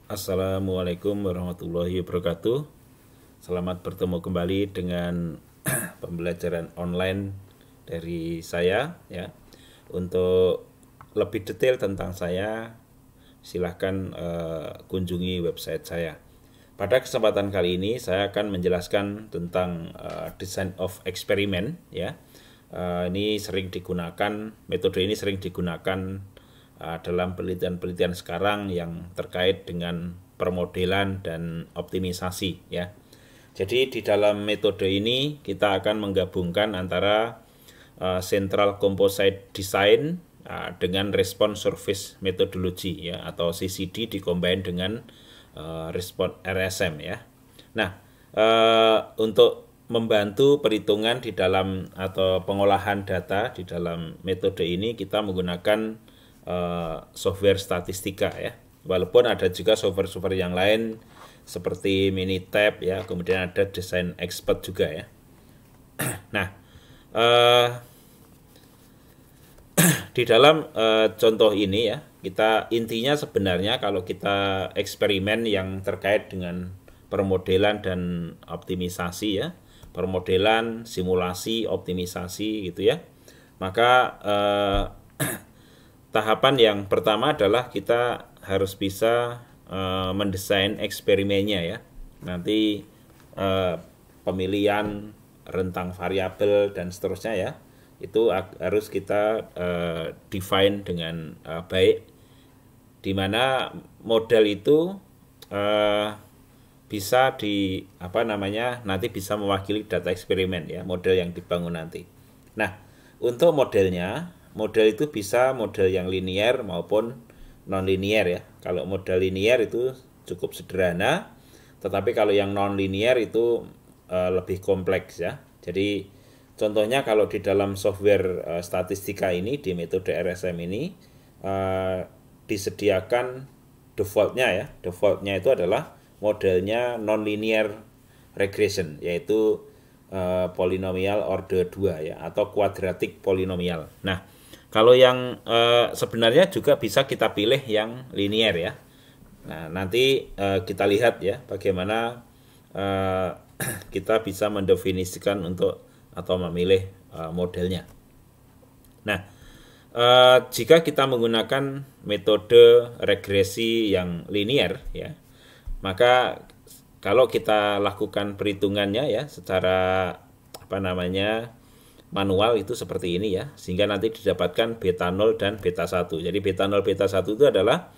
Assalamualaikum warahmatullahi wabarakatuh. Selamat bertemu kembali dengan pembelajaran online dari saya ya. Untuk lebih detail tentang saya, silahkan kunjungi website saya. Pada kesempatan kali ini saya akan menjelaskan tentang design of experiment ya. Ini sering digunakan, metode ini sering digunakan dalam penelitian-penelitian sekarang yang terkait dengan permodelan dan optimisasi ya. Jadi di dalam metode ini kita akan menggabungkan antara Central Composite Design dengan Response Surface Methodology ya, atau CCD dikombin dengan Response RSM ya. Nah, untuk membantu perhitungan di dalam atau pengolahan data di dalam metode ini kita menggunakan software statistika ya. Walaupun ada juga software-software yang lain seperti Minitab ya, kemudian ada Design Expert juga ya. Nah, di dalam contoh ini ya, kita intinya sebenarnya kalau kita eksperimen yang terkait dengan permodelan dan optimisasi ya, permodelan, simulasi, optimisasi gitu ya, maka tahapan yang pertama adalah kita harus bisa mendesain eksperimennya ya. Nanti pemilihan rentang variabel dan seterusnya ya, itu harus kita define dengan baik, di mana model itu bisa nanti bisa mewakili data eksperimen ya, model yang dibangun nanti. Nah, untuk model itu bisa model yang linear maupun non-linear ya. Kalau model linear itu cukup sederhana, tetapi kalau yang non-linear itu lebih kompleks ya. Jadi contohnya kalau di dalam software statistika ini, di metode RSM ini disediakan defaultnya ya. Defaultnya itu adalah modelnya non-linear regression, yaitu polinomial order 2 ya, atau quadratic polinomial. Nah, kalau yang sebenarnya juga bisa kita pilih yang linear ya. Nah, nanti kita lihat ya bagaimana kita bisa mendefinisikan untuk atau memilih modelnya. Nah, jika kita menggunakan metode regresi yang linear ya, maka kalau kita lakukan perhitungannya ya secara manual itu seperti ini ya, sehingga nanti didapatkan beta 0 dan beta 1. Jadi beta 0 beta 1 itu adalah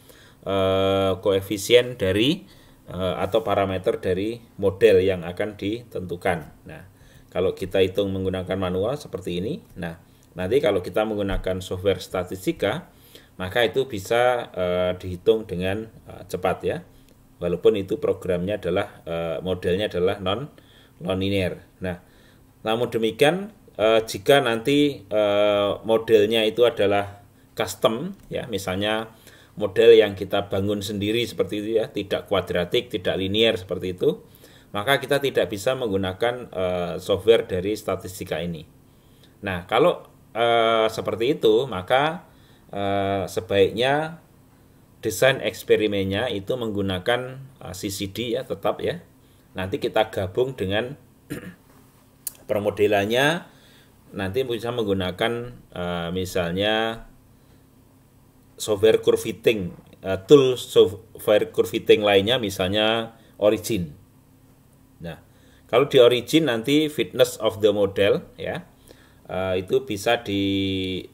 koefisien dari atau parameter dari model yang akan ditentukan. Nah, kalau kita hitung menggunakan manual seperti ini, nah nanti kalau kita menggunakan software statistika, maka itu bisa dihitung dengan cepat ya. Walaupun itu programnya adalah modelnya adalah non-linear. Nah, namun demikian jika nanti modelnya itu adalah custom ya, misalnya model yang kita bangun sendiri seperti itu ya, tidak kuadratik, tidak linear seperti itu, maka kita tidak bisa menggunakan software dari statistika ini. Nah, kalau seperti itu, maka sebaiknya desain eksperimennya itu menggunakan CCD ya, tetap ya. Nanti kita gabung dengan permodelannya, nanti bisa menggunakan misalnya software curve fitting, tool software curve fitting lainnya misalnya Origin. Nah, kalau di Origin nanti fitness of the model ya, itu bisa di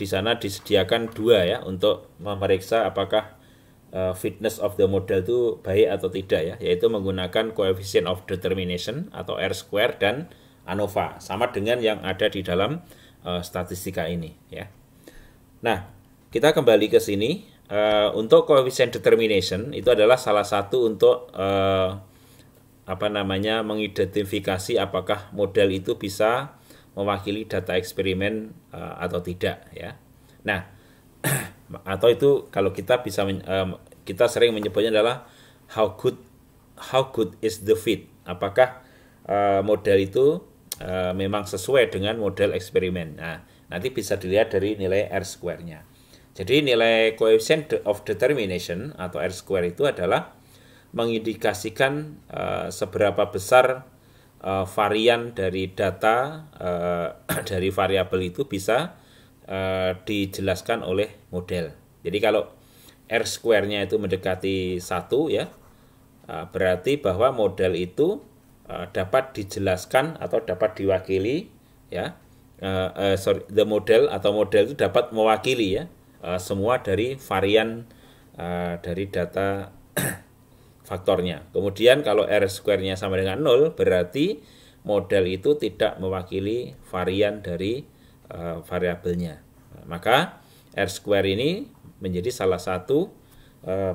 sana disediakan 2 ya untuk memeriksa apakah fitness of the model itu baik atau tidak ya, yaitu menggunakan coefficient of determination atau R-square dan ANOVA, sama dengan yang ada di dalam statistika ini ya. Nah, kita kembali ke sini. Untuk coefficient determination itu adalah salah satu untuk mengidentifikasi apakah model itu bisa mewakili data eksperimen atau tidak ya. Nah, atau itu kalau kita bisa kita sering menyebutnya adalah how good is the fit. Apakah model itu memang sesuai dengan model eksperimen. Nah, nanti bisa dilihat dari nilai R square-nya. Jadi nilai coefficient of determination atau R-square itu adalah mengindikasikan seberapa besar varian dari data dari variabel itu bisa dijelaskan oleh model. Jadi kalau R-square-nya itu mendekati 1 ya, berarti bahwa model itu dapat dijelaskan atau dapat diwakili ya. The model atau model itu dapat mewakili ya semua dari varian dari data faktornya. Kemudian kalau R-square-nya sama dengan 0, berarti model itu tidak mewakili varian dari variabelnya. Maka R-square ini menjadi salah satu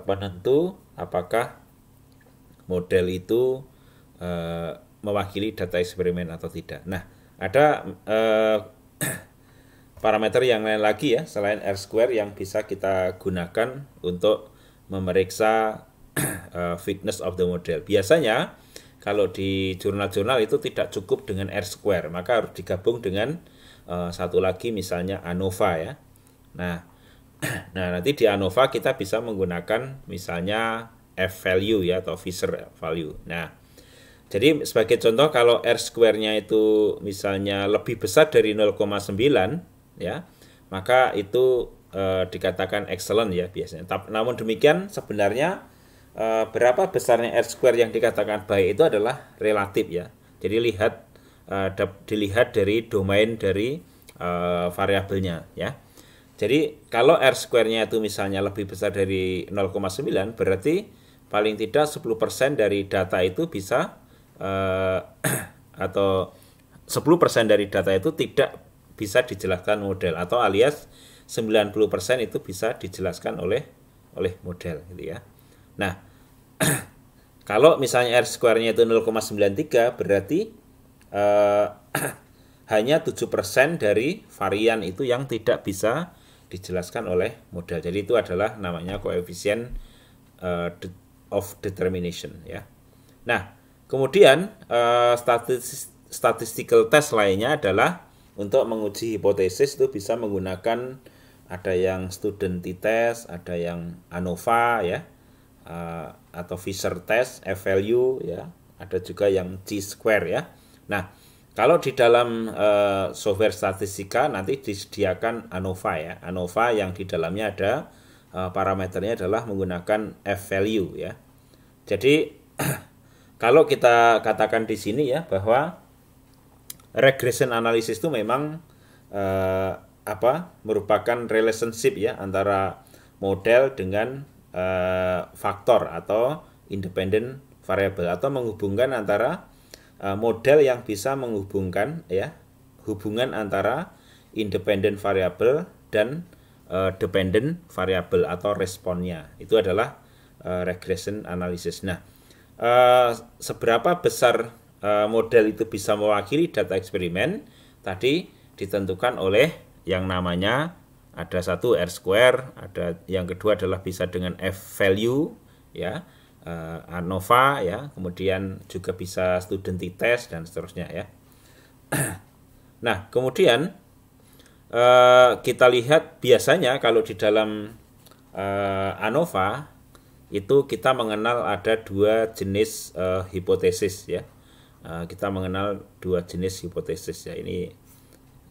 penentu apakah model itu mewakili data eksperimen atau tidak. Nah, ada parameter yang lain lagi ya selain R-square yang bisa kita gunakan untuk memeriksa fitness of the model. Biasanya kalau di jurnal-jurnal itu tidak cukup dengan R-square, maka harus digabung dengan satu lagi misalnya ANOVA ya. Nah, nanti di ANOVA kita bisa menggunakan misalnya F-value ya atau Fisher value. Nah, jadi sebagai contoh kalau R-square-nya itu misalnya lebih besar dari 0,9 ya, maka itu dikatakan excellent ya biasanya. Namun demikian sebenarnya berapa besarnya R-square yang dikatakan baik itu adalah relatif ya. Jadi dilihat dari domain dari variabelnya ya. Jadi kalau R-square-nya itu misalnya lebih besar dari 0,9 berarti paling tidak 10% dari data itu bisa atau 10% dari data itu tidak bisa dijelaskan model atau alias 90% itu bisa dijelaskan oleh model gitu ya. Nah, kalau misalnya R-square-nya itu 0,93 berarti hanya 7% dari varian itu yang tidak bisa dijelaskan oleh model. Jadi itu adalah namanya coefficient of determination ya. Nah, kemudian statistical test lainnya adalah untuk menguji hipotesis itu bisa menggunakan ada yang student t-test, ada yang ANOVA ya. Atau Fisher test, F-value ya, ada juga yang Chi-square ya. Nah, kalau di dalam software statistika nanti disediakan ANOVA ya. ANOVA yang di dalamnya ada parameternya adalah menggunakan F-value ya. Jadi kalau kita katakan di sini ya bahwa regression analysis itu memang merupakan relationship ya antara model dengan faktor atau independent variable atau menghubungkan antara model yang bisa menghubungkan ya hubungan antara independent variable dan dependent variable atau responnya. Itu adalah regression analysis. Nah, seberapa besar model itu bisa mewakili data eksperimen tadi ditentukan oleh yang namanya ada satu R-square, ada yang kedua adalah bisa dengan F-value ya, ANOVA ya, kemudian juga bisa student t-test dan seterusnya ya. Nah, kemudian kita lihat biasanya kalau di dalam ANOVA itu kita mengenal ada dua jenis hipotesis ya. Kita mengenal dua jenis hipotesis ya. Ini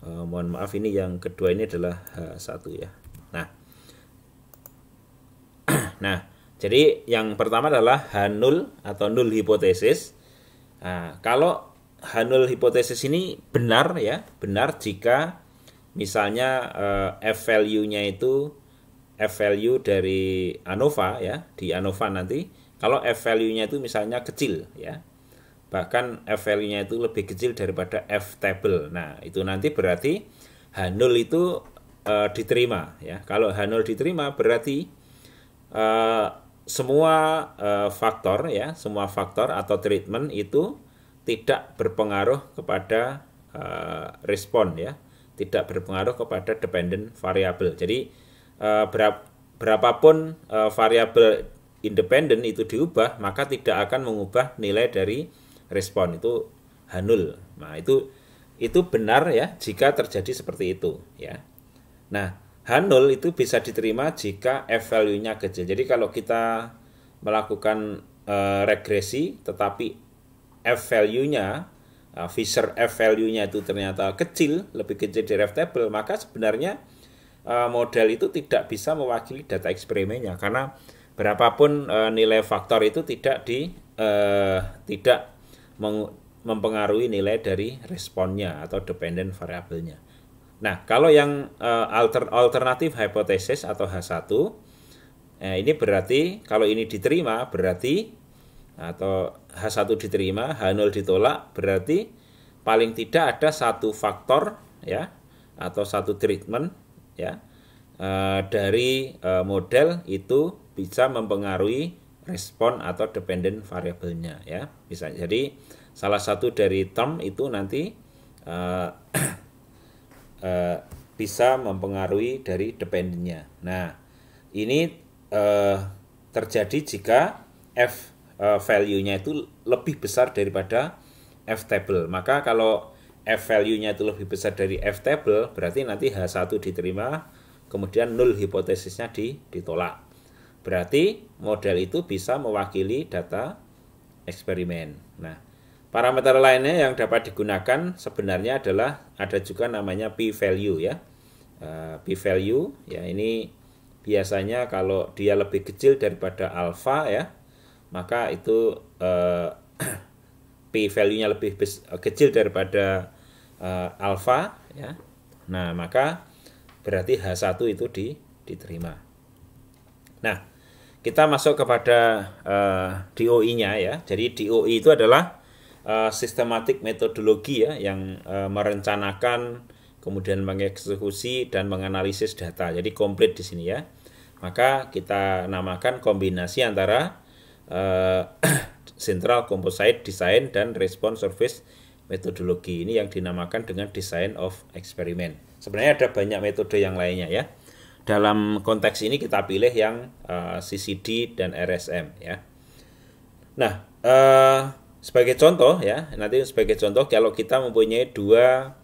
mohon maaf ini yang kedua ini adalah H1 ya. Nah, jadi yang pertama adalah H0 atau null hipotesis. Nah, kalau H0 hipotesis ini benar ya, benar jika misalnya F-value-nya itu F-value dari ANOVA ya, di ANOVA nanti kalau F-value-nya itu misalnya kecil ya. Bahkan F-value-nya itu lebih kecil daripada F-table. Nah, itu nanti berarti H0 itu diterima ya. Kalau H0 diterima berarti semua faktor ya, semua faktor atau treatment itu tidak berpengaruh kepada respon ya, tidak berpengaruh kepada dependent variable. Jadi berapapun variabel independen itu diubah, maka tidak akan mengubah nilai dari respon itu H0. Nah, itu benar ya jika terjadi seperti itu ya. Nah, H0 itu bisa diterima jika F value-nya kecil. Jadi kalau kita melakukan regresi tetapi F value-nya, Fisher F value-nya itu ternyata kecil, lebih kecil dari F table, maka sebenarnya model itu tidak bisa mewakili data eksperimennya, karena berapapun nilai faktor itu tidak mempengaruhi nilai dari responnya atau dependent variabelnya. Nah, kalau yang alternatif hypothesis atau H1, ini berarti kalau ini diterima berarti, atau H1 diterima, H0 ditolak, berarti paling tidak ada satu faktor ya, atau satu treatment ya, dari model itu bisa mempengaruhi respon atau dependent variabelnya ya. Bisa jadi salah satu dari term itu nanti bisa mempengaruhi dari dependentnya. Nah, ini terjadi jika F value-nya itu lebih besar daripada F table. Maka kalau F value-nya itu lebih besar dari F table, berarti nanti H1 diterima, kemudian null hipotesisnya ditolak. Berarti model itu bisa mewakili data eksperimen. Nah, parameter lainnya yang dapat digunakan sebenarnya adalah ada juga namanya p-value ya. P-value ya, ini biasanya kalau dia lebih kecil daripada alpha ya, maka itu p-value-nya lebih kecil daripada alpha ya. Nah, maka berarti H1 itu diterima. Nah, kita masuk kepada DOI-nya ya. Jadi DOI itu adalah sistematik metodologi ya, yang merencanakan, kemudian mengeksekusi dan menganalisis data. Jadi komplit di sini ya. Maka kita namakan kombinasi antara Central Composite Design dan Response Surface Methodology. Ini yang dinamakan dengan Design of Experiment. Sebenarnya ada banyak metode yang lainnya ya. Dalam konteks ini kita pilih yang CCD dan RSM ya. Nah, sebagai contoh ya, nanti sebagai contoh kalau kita mempunyai dua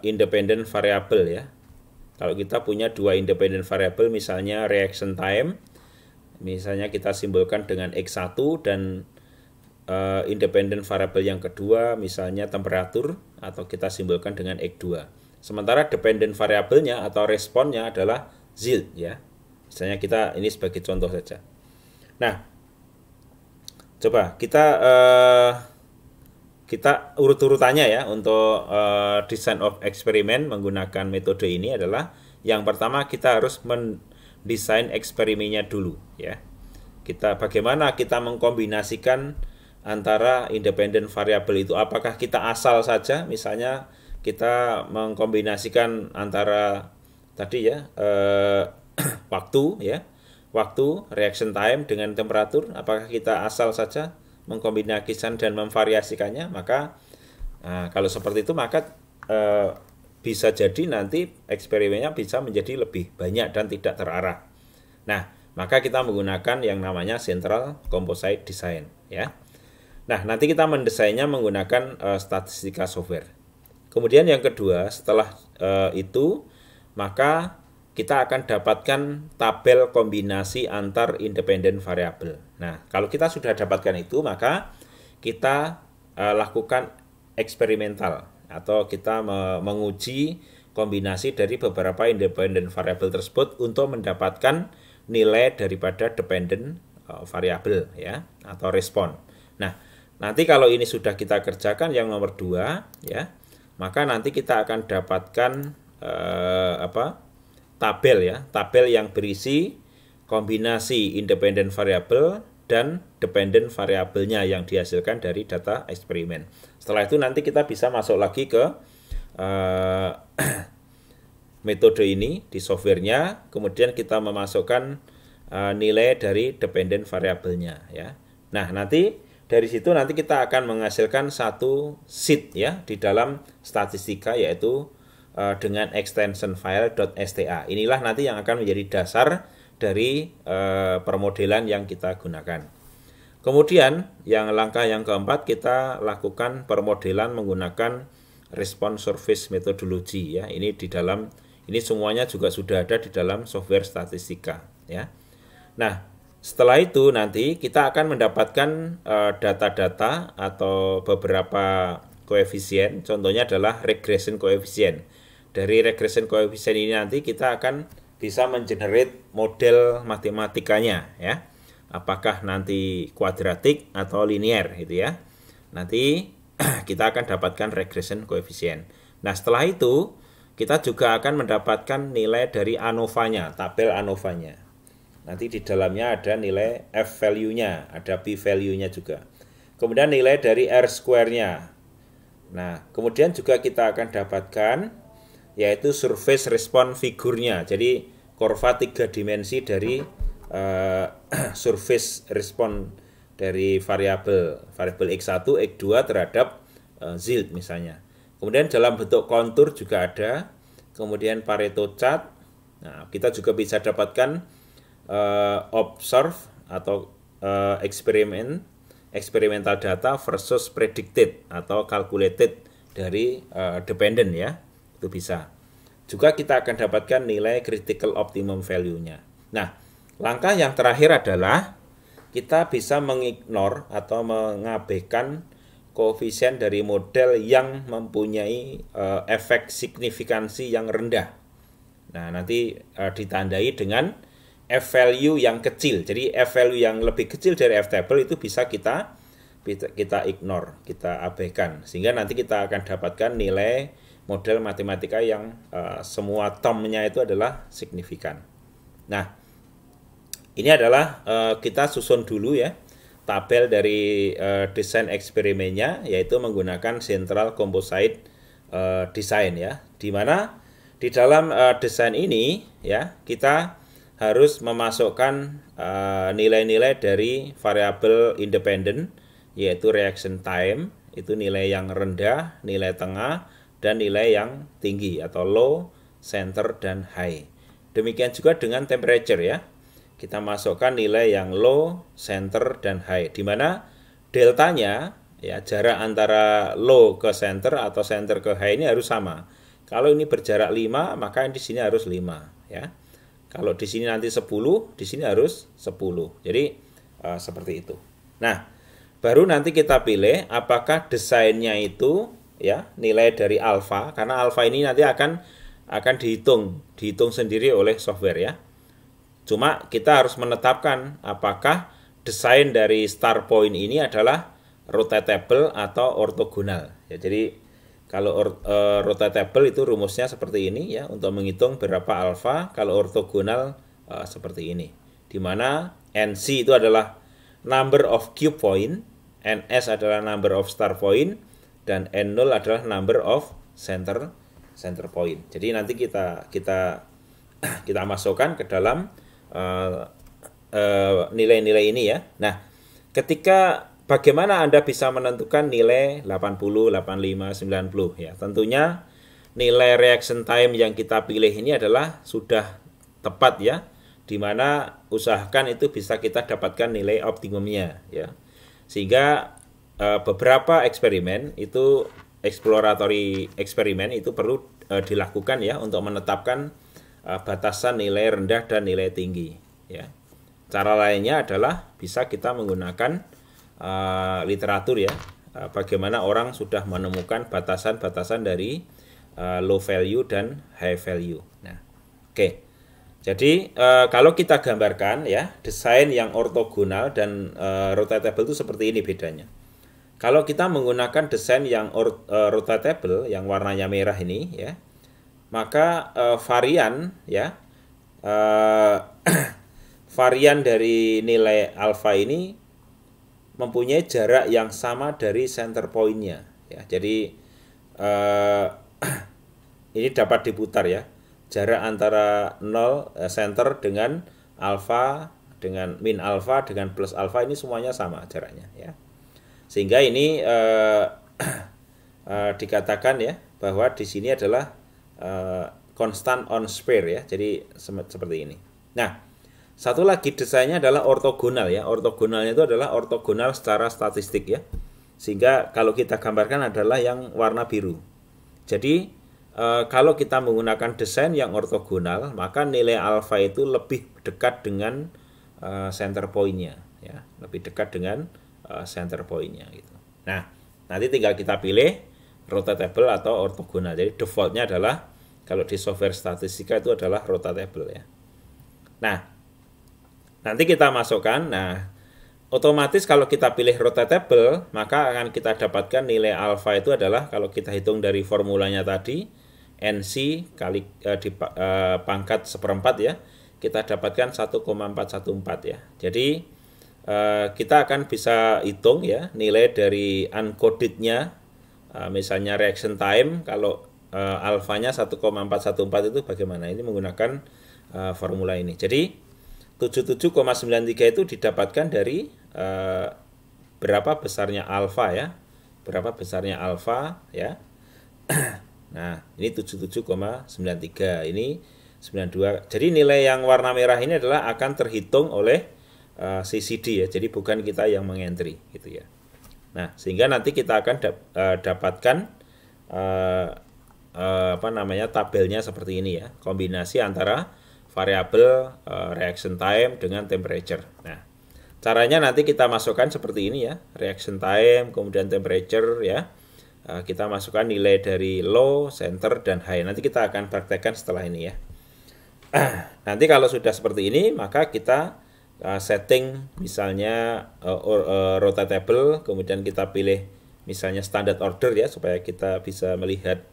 independent variable ya. Kalau kita punya dua independent variable, misalnya reaction time, misalnya kita simbolkan dengan X1, dan independent variable yang kedua misalnya temperatur, atau kita simbolkan dengan X2. Sementara dependent variabelnya atau responnya adalah yield ya. Misalnya kita ini sebagai contoh saja. Nah, coba kita urut-urutannya ya untuk design of experiment menggunakan metode ini adalah, yang pertama kita harus mendesain eksperimennya dulu ya. Bagaimana kita mengkombinasikan antara independent variable itu? Apakah kita asal saja, misalnya kita mengkombinasikan antara tadi ya waktu ya, waktu reaction time dengan temperatur, apakah kita asal saja mengkombinasikan dan memvariasikannya? Maka kalau seperti itu maka bisa jadi nanti eksperimennya bisa menjadi lebih banyak dan tidak terarah. Nah, maka kita menggunakan yang namanya Central Composite Design ya. Nah, nanti kita mendesainnya menggunakan statistika software. Kemudian yang kedua, setelah itu maka kita akan dapatkan tabel kombinasi antar independent variable. Nah, kalau kita sudah dapatkan itu, maka kita lakukan eksperimental, atau kita menguji kombinasi dari beberapa independent variable tersebut untuk mendapatkan nilai daripada dependent variable ya, atau respon. Nah, nanti kalau ini sudah kita kerjakan yang nomor 2 ya, maka nanti kita akan dapatkan tabel ya, tabel yang berisi kombinasi independent variable dan dependent variabelnya yang dihasilkan dari data eksperimen. Setelah itu nanti kita bisa masuk lagi ke metode ini di softwarenya, kemudian kita memasukkan nilai dari dependent variabelnya ya. Nah, nanti dari situ nanti kita akan menghasilkan satu sheet ya di dalam statistika, yaitu dengan extension file.sta. Inilah nanti yang akan menjadi dasar dari permodelan yang kita gunakan. Kemudian langkah yang keempat, kita lakukan permodelan menggunakan response surface methodology ya. Ini di dalam Ini semuanya juga sudah ada di dalam software statistika ya. Nah, setelah itu nanti kita akan mendapatkan data-data atau beberapa koefisien. Contohnya adalah regression koefisien. Dari regression koefisien ini nanti kita akan bisa mengenerate model matematikanya ya. Apakah nanti kuadratik atau linear gitu ya. Nanti kita akan dapatkan regression koefisien. Nah, setelah itu kita juga akan mendapatkan nilai dari ANOVA-nya, tabel ANOVA-nya. Nanti di dalamnya ada nilai F value-nya, ada P value-nya juga. Kemudian nilai dari R square-nya. Nah, kemudian juga kita akan dapatkan yaitu surface response figure-nya. Jadi kurva 3 dimensi dari surface response dari variabel X1, X2 terhadap ZILT misalnya. Kemudian dalam bentuk kontur juga ada. Kemudian Pareto chart. Nah, kita juga bisa dapatkan observe atau experimental data versus predicted atau calculated dari dependent ya. Itu bisa. Juga kita akan dapatkan nilai critical optimum value-nya. Nah, langkah yang terakhir adalah kita bisa mengignore atau mengabaikan koefisien dari model yang mempunyai efek signifikansi yang rendah. Nah, nanti ditandai dengan F value yang kecil. Jadi F value yang lebih kecil dari F table itu bisa kita ignore, kita abaikan. Sehingga nanti kita akan dapatkan nilai model matematika yang semua termnya itu adalah signifikan. Nah, ini adalah kita susun dulu ya tabel dari desain eksperimennya, yaitu menggunakan Central Composite Design ya, di mana di dalam desain ini ya kita harus memasukkan nilai-nilai dari variabel independen, yaitu reaction time, itu nilai yang rendah, nilai tengah, dan nilai yang tinggi atau low, center, dan high. Demikian juga dengan temperature ya. Kita masukkan nilai yang low, center, dan high, di mana deltanya ya, jarak antara low ke center atau center ke high ini harus sama. Kalau ini berjarak 5, maka di sini harus 5 ya. Kalau di sini nanti 10, di sini harus 10. Jadi seperti itu. Nah, baru nanti kita pilih apakah desainnya itu ya nilai dari alfa, karena alfa ini nanti akan dihitung sendiri oleh software ya. Cuma kita harus menetapkan apakah desain dari start point ini adalah rotatable atau ortogonal. Ya, jadi kalau rotatable itu rumusnya seperti ini ya, untuk menghitung berapa alfa. Kalau ortogonal seperti ini, di mana NC itu adalah number of cube point, NS adalah number of start point, dan N0 adalah number of center point. Jadi nanti kita masukkan ke dalam nilai-nilai ini ya. Nah, bagaimana Anda bisa menentukan nilai 80, 85, 90 ya? Tentunya nilai reaction time yang kita pilih ini adalah sudah tepat ya, di mana usahakan itu bisa kita dapatkan nilai optimumnya ya. Sehingga beberapa eksperimen itu exploratory eksperimen itu perlu dilakukan ya untuk menetapkan batasan nilai rendah dan nilai tinggi ya. Cara lainnya adalah bisa kita menggunakan literatur ya, bagaimana orang sudah menemukan batasan-batasan dari low value dan high value. Nah, oke. Jadi kalau kita gambarkan ya, desain yang ortogonal dan rotatable itu seperti ini bedanya. Kalau kita menggunakan desain yang rotatable, yang warnanya merah ini ya, maka varian ya, varian dari nilai alfa ini mempunyai jarak yang sama dari center point-nya ya. Jadi ini dapat diputar ya. Jarak antara 0 center dengan alfa, dengan min alfa, dengan plus alfa, ini semuanya sama jaraknya ya. Sehingga ini dikatakan ya bahwa di sini adalah constant on square ya. Jadi seperti ini. Nah, satu lagi desainnya adalah ortogonal ya. Ortogonalnya itu adalah ortogonal secara statistik ya. Sehingga kalau kita gambarkan adalah yang warna biru. Jadi kalau kita menggunakan desain yang ortogonal, maka nilai alfa itu lebih dekat dengan center point-nya, ya, lebih dekat dengan center point-nya gitu. Nah, nanti tinggal kita pilih rotatable atau ortogonal. Jadi defaultnya adalah kalau di software statistika itu adalah rotatable ya. Nah, nanti kita masukkan. Nah, otomatis kalau kita pilih rotatable, maka akan kita dapatkan nilai alfa itu adalah kalau kita hitung dari formulanya tadi, NC kali pangkat seperempat ya, kita dapatkan 1,414 ya. Jadi kita akan bisa hitung ya nilai dari uncoded-nya, misalnya reaction time, kalau alfanya 1,414 itu bagaimana? Ini menggunakan formula ini. Jadi 77,93 itu didapatkan dari berapa besarnya alfa ya, berapa besarnya alfa ya. Nah, ini 77,93, ini 92. Jadi nilai yang warna merah ini adalah akan terhitung oleh CCD ya. Jadi bukan kita yang mengentry gitu ya. Nah, sehingga nanti kita akan dapatkan tabelnya seperti ini ya. Kombinasi antara variabel reaction time dengan temperature. Nah, caranya nanti kita masukkan seperti ini ya. Reaction time, kemudian temperature ya. Kita masukkan nilai dari low, center, dan high. Nanti kita akan praktekkan setelah ini ya. Nanti kalau sudah seperti ini, maka kita setting misalnya rotatable, kemudian kita pilih misalnya standard order ya, supaya kita bisa melihat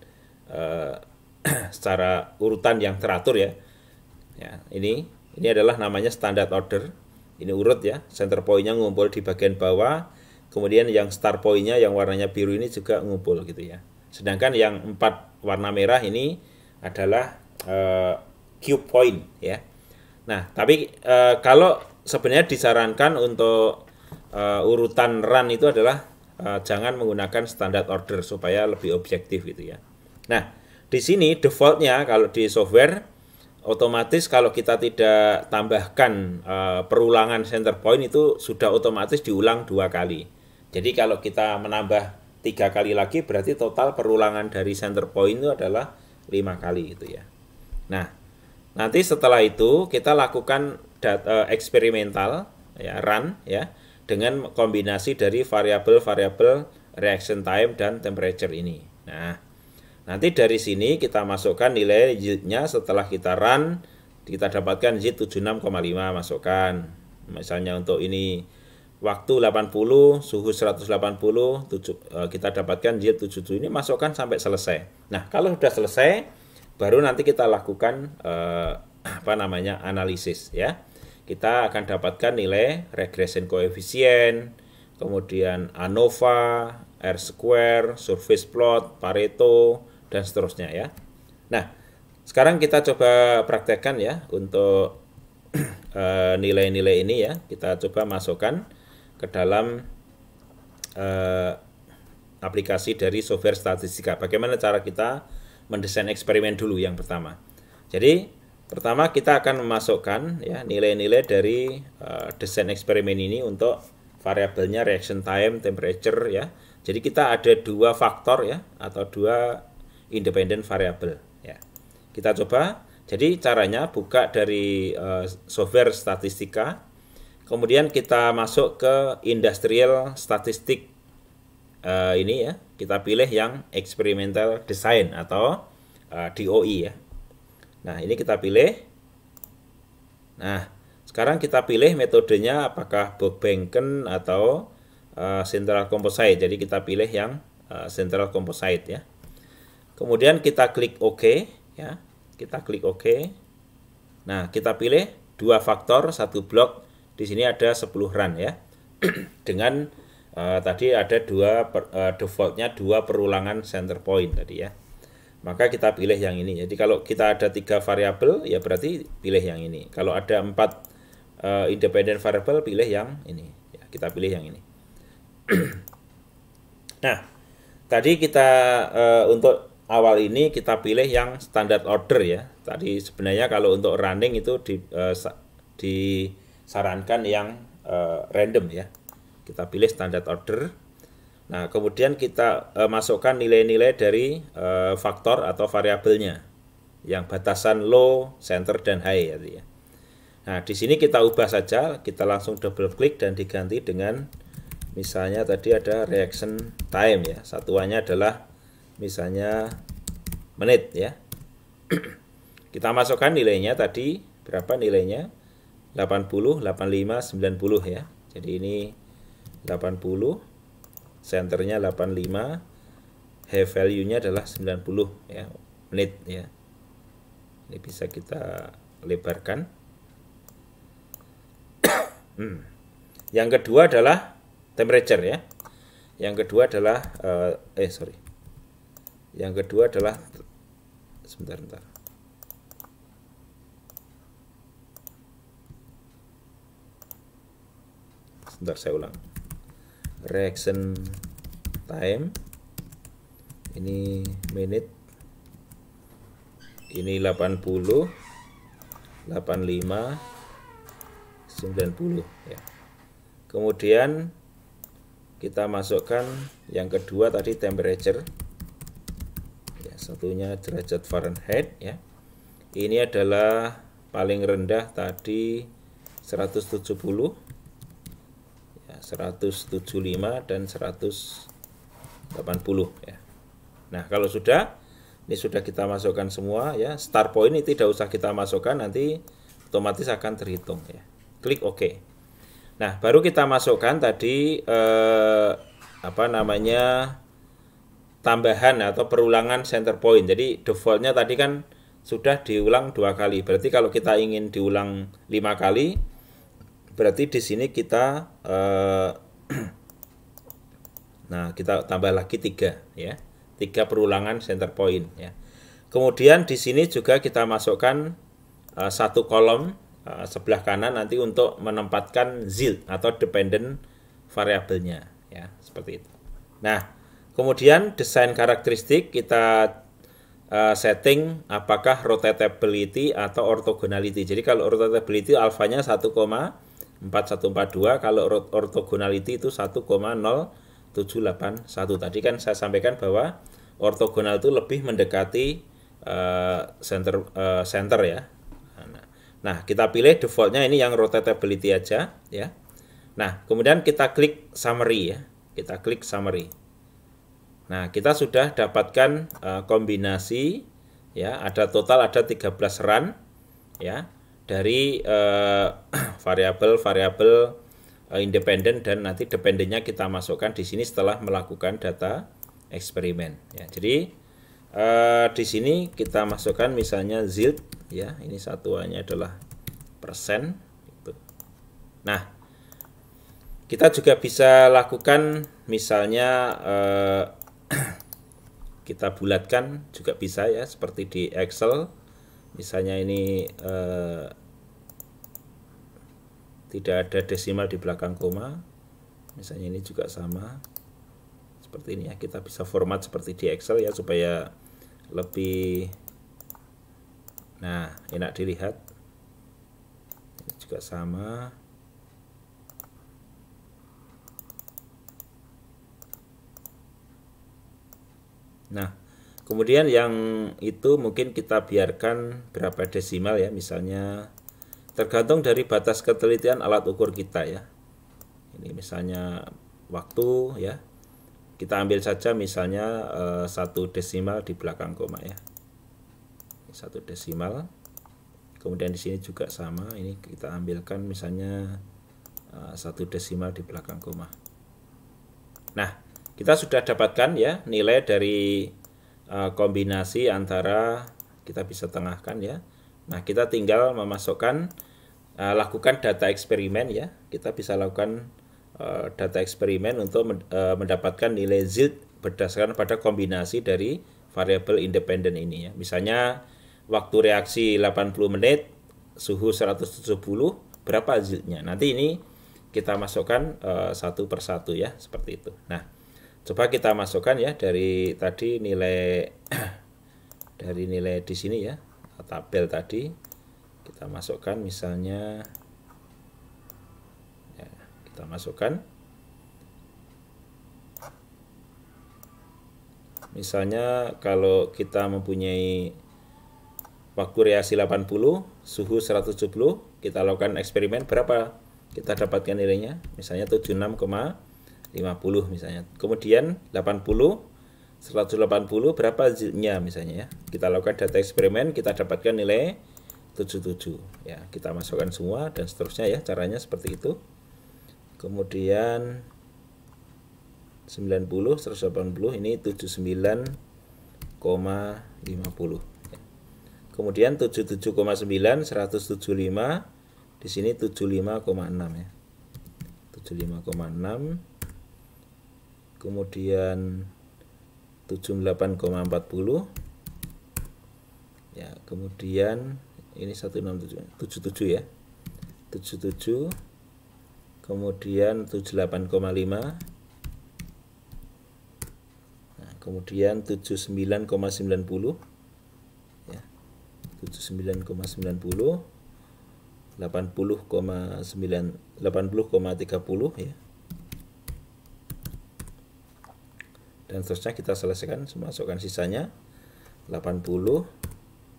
secara urutan yang teratur ya. Ya, ini adalah namanya standard order. Ini urut ya, center point-nya ngumpul di bagian bawah. Kemudian yang start point-nya yang warnanya biru ini juga ngumpul gitu ya. Sedangkan yang 4 warna merah ini adalah cube point ya. Nah, tapi kalau sebenarnya disarankan untuk urutan run itu adalah jangan menggunakan standard order supaya lebih objektif gitu ya. Nah, di sini defaultnya kalau di software otomatis kalau kita tidak tambahkan perulangan center point itu sudah otomatis diulang 2 kali. Jadi kalau kita menambah 3 kali lagi berarti total perulangan dari center point itu adalah 5 kali gitu ya. Nah, nanti setelah itu kita lakukan eksperimental ya, run ya, dengan kombinasi dari variabel-variabel reaction time dan temperature ini. Nah, nanti dari sini kita masukkan nilai yield-nya setelah kita run, kita dapatkan yield 76,5 masukkan. Misalnya untuk ini waktu 80, suhu 180, kita dapatkan yield 77, ini masukkan sampai selesai. Nah, kalau sudah selesai, baru nanti kita lakukan analisis ya. Kita akan dapatkan nilai regression coefficient, kemudian ANOVA, R-square, surface plot, Pareto, dan seterusnya ya. Nah, sekarang kita coba praktekkan ya untuk nilai-nilai ini ya. Kita coba masukkan ke dalam aplikasi dari software statistika. Bagaimana cara kita mendesain eksperimen dulu yang pertama. Jadi pertama kita akan memasukkan ya nilai-nilai dari desain eksperimen ini untuk variabelnya reaction time, temperature ya. Jadi kita ada 2 faktor ya atau 2 independent variable ya. Kita coba. Jadi caranya buka dari software statistika. Kemudian kita masuk ke industrial statistik ini ya. Kita pilih yang experimental design atau DOE ya. Nah, ini kita pilih. Nah, sekarang kita pilih metodenya apakah Book-Benken atau central composite. Jadi kita pilih yang central composite ya. Kemudian kita klik OK ya. Kita klik OK. Nah, kita pilih 2 faktor, 1 blok. Di sini ada 10 run ya. Dengan tadi ada defaultnya 2 perulangan center point tadi ya. Maka kita pilih yang ini. Jadi kalau kita ada 3 variabel ya berarti pilih yang ini. Kalau ada 4 independent variable pilih yang ini. Ya, kita pilih yang ini. Nah, tadi kita untuk awal ini kita pilih yang standard order ya. Tadi sebenarnya kalau untuk running itu disarankan yang random ya. Kita pilih standard order. Nah, kemudian kita masukkan nilai-nilai dari faktor atau variabelnya yang batasan low, center, dan high ya. Nah, di sini kita ubah saja, kita langsung double klik dan diganti dengan misalnya tadi ada reaction time ya. Satuannya adalah misalnya menit ya. Kita masukkan nilainya tadi, berapa nilainya? 80, 85, 90 ya. Jadi ini 80, centernya 85, high value-nya adalah 90 ya, menit ya. Ini bisa kita lebarkan. Yang kedua adalah temperature ya. Yang kedua adalah Yang kedua adalah sebentar. Sebentar saya ulang. Reaction time ini menit, ini 80, 85, 90 ya. Kemudian kita masukkan yang kedua tadi temperature ya, satunya derajat Fahrenheit ya. Ini adalah paling rendah tadi 170 ya, 175 dan 180 ya. Nah, kalau ini sudah kita masukkan semua ya. Start point ini tidak usah kita masukkan, nanti otomatis akan terhitung ya. Klik OK. Nah, baru kita masukkan tadi tambahan atau perulangan center point. Jadi defaultnya tadi kan sudah diulang 2 kali. Berarti kalau kita ingin diulang 5 kali, berarti di sini kita nah, kita tambah lagi 3 ya. 3 perulangan center point ya. Kemudian di sini juga kita masukkan satu kolom sebelah kanan nanti untuk menempatkan ZIL atau dependent variabelnya ya, seperti itu. Nah, kemudian desain karakteristik kita setting apakah rotatability atau orthogonality. Jadi kalau rotatability alfanya 1,4142, kalau orthogonality itu 1,0781. Tadi kan saya sampaikan bahwa ortogonal itu lebih mendekati center ya. Nah, kita pilih defaultnya ini yang rotatability aja ya. Nah, kemudian kita klik summary ya. Kita klik summary. Nah, kita sudah dapatkan kombinasi ya, ada 13 run ya dari variabel independen dan nanti dependennya kita masukkan di sini setelah melakukan data eksperimen ya. Jadi di sini kita masukkan misalnya ZIL ya, ini satuannya adalah persen gitu. Nah, kita juga bisa lakukan misalnya kita bulatkan juga bisa ya, seperti di Excel misalnya ini tidak ada desimal di belakang koma, misalnya ini juga sama seperti ini ya. Kita bisa format seperti di Excel ya supaya lebih enak dilihat. Ini juga sama. Nah, kemudian yang itu mungkin kita biarkan berapa desimal ya, misalnya tergantung dari batas ketelitian alat ukur kita ya. Ini misalnya waktu ya, kita ambil saja misalnya 1 desimal di belakang koma ya. 1 desimal. Kemudian di sini juga sama, ini kita ambilkan misalnya 1 desimal di belakang koma. Nah, kita sudah dapatkan ya nilai dari kombinasi antara, kita bisa tengahkan ya. Nah, kita tinggal memasukkan lakukan data eksperimen ya. Kita bisa lakukan data eksperimen untuk mendapatkan nilai ZIL berdasarkan pada kombinasi dari variabel independen ini ya. Misalnya waktu reaksi 80 menit, suhu 170, berapa ZIL-nya. Nanti ini kita masukkan satu persatu ya, seperti itu. Nah, coba kita masukkan ya dari tadi nilai dari nilai di sini ya, tabel tadi kita masukkan misalnya ya, kita masukkan Misalnya kalau kita mempunyai waktu reaksi 80, suhu 170, kita lakukan eksperimen berapa kita dapatkan nilainya, misalnya 76,50 misalnya. Kemudian 80, 180 berapa Z-nya misalnya ya. Kita lakukan data eksperimen, kita dapatkan nilai 77 ya. Kita masukkan semua dan seterusnya ya, caranya seperti itu. Kemudian 90, 180 ini 79,50. Kemudian 77,9, 175, di sini 75,6 ya. 75,6. Kemudian 78,40. Ya, kemudian ini 167 ya. 77. Kemudian 78,5. Kemudian 79,90 ya, 79,90, 80,30 ya, dan seterusnya kita selesaikan, masukkan sisanya 80,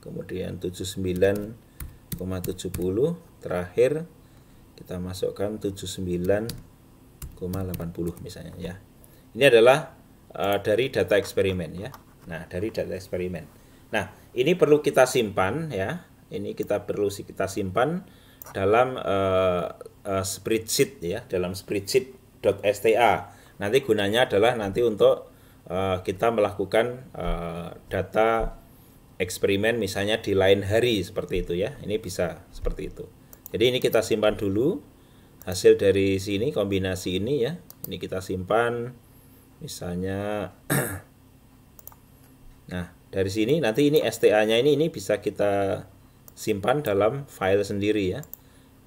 kemudian 79,70, terakhir kita masukkan 79,80 misalnya ya. Ini adalah dari data eksperimen ya. Nah, dari data eksperimen. Nah, ini perlu kita simpan ya. Ini kita simpan dalam spreadsheet ya, dalam spreadsheet.sta. Nanti gunanya adalah nanti untuk kita melakukan data eksperimen misalnya di lain hari seperti itu ya. Ini bisa seperti itu. Jadi ini kita simpan dulu hasil dari sini, kombinasi ini ya. Ini kita simpan misalnya. Nah, dari sini nanti ini STA-nya ini bisa kita simpan dalam file sendiri ya.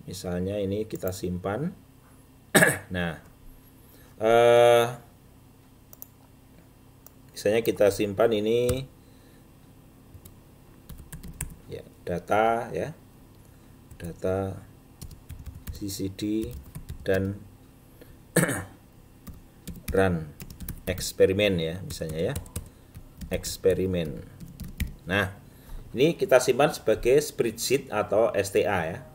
Misalnya ini kita simpan. Nah, misalnya kita simpan ini ya, data ya. Data CCD dan run eksperimen ya, misalnya ya, eksperimen. Nah, ini kita simpan sebagai spreadsheet atau STA ya.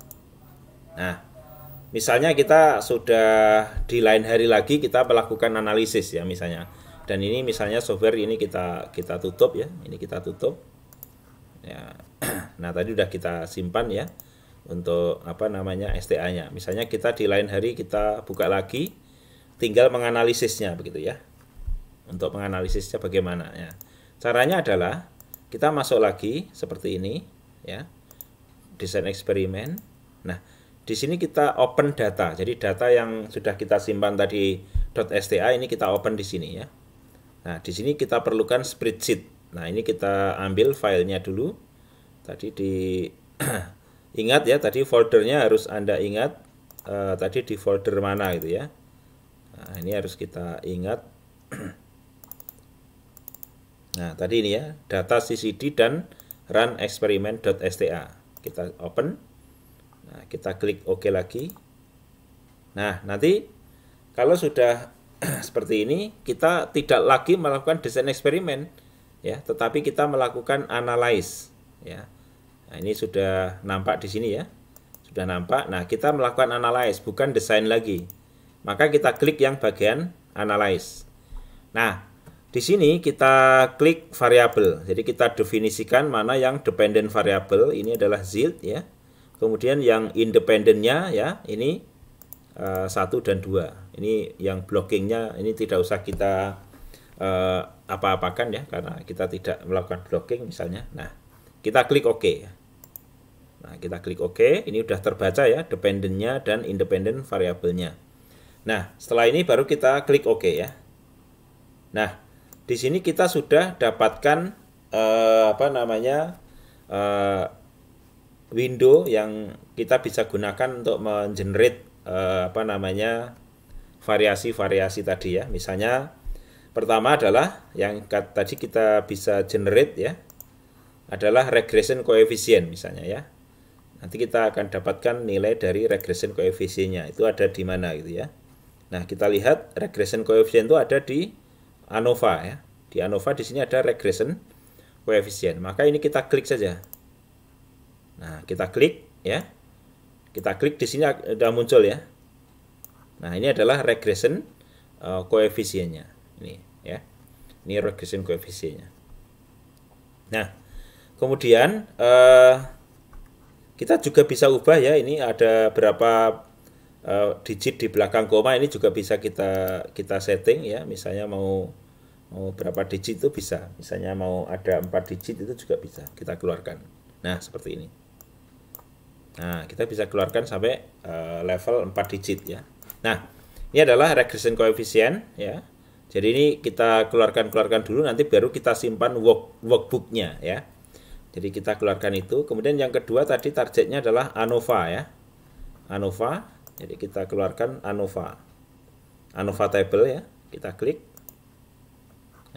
Nah, misalnya kita sudah di lain hari lagi kita melakukan analisis ya misalnya. Dan ini misalnya software ini kita tutup ya, ini kita tutup. Ya. Nah, tadi udah kita simpan ya untuk STA-nya. Misalnya kita di lain hari kita buka lagi, tinggal menganalisisnya begitu ya. Untuk menganalisisnya bagaimana ya. Caranya adalah kita masuk lagi seperti ini ya. Desain eksperimen. Nah, di sini kita open data. Jadi data yang sudah kita simpan tadi .sta ini kita open di sini ya. Nah, di sini kita perlukan spreadsheet. Nah, ini kita ambil filenya dulu. Tadi ingat ya, tadi foldernya harus Anda ingat tadi di folder mana gitu ya. Nah, ini harus kita ingat. Nah, tadi ini ya, data CCD dan run experiment.sta. Kita open. Nah, kita klik OK lagi. Nah, nanti kalau sudah seperti ini, kita tidak lagi melakukan desain eksperimen ya, tetapi kita melakukan analyze ya. Nah, ini sudah nampak di sini ya. Sudah nampak. Nah, kita melakukan analyze, bukan desain lagi. Maka kita klik yang bagian analyze. Nah, di sini kita klik variabel. Jadi kita definisikan mana yang dependent variable. Ini adalah ZILT ya. Kemudian yang independennya ya, ini 1 dan 2. Ini yang blockingnya ini tidak usah kita apa-apakan ya, karena kita tidak melakukan blocking misalnya. Nah, kita klik OK. Nah, kita klik OK. Ini sudah terbaca ya, dependentnya dan independent variabelnya. Nah, setelah ini baru kita klik OK ya. Nah, di sini kita sudah dapatkan window yang kita bisa gunakan untuk mengenerate variasi-variasi tadi ya. Misalnya pertama adalah yang tadi kita bisa generate ya, adalah regression coefficient misalnya ya. Nanti kita akan dapatkan nilai dari regression coefficient-nya. Itu ada di mana gitu ya. Nah, kita lihat regression coefficient itu ada di ANOVA ya. Di ANOVA di sini ada regression coefficient. Maka ini kita klik saja. Nah, kita klik ya. Kita klik di sini sudah muncul ya. Nah, ini adalah regression koefisiennya. Ini ya. Ini regression koefisiennya. Nah, kemudian kita juga bisa ubah ya. Ini ada berapa digit di belakang koma, ini juga bisa kita setting ya. Misalnya mau berapa digit itu bisa. Misalnya mau ada 4 digit itu juga bisa kita keluarkan. Nah, seperti ini. Nah, kita bisa keluarkan sampai level 4 digit ya. Nah, ini adalah regression coefficient ya. Jadi ini kita keluarkan dulu, nanti baru kita simpan workbooknya ya. Jadi kita keluarkan itu. Kemudian yang kedua tadi targetnya adalah ANOVA ya. ANOVA. Jadi kita keluarkan ANOVA. ANOVA table ya. Kita klik.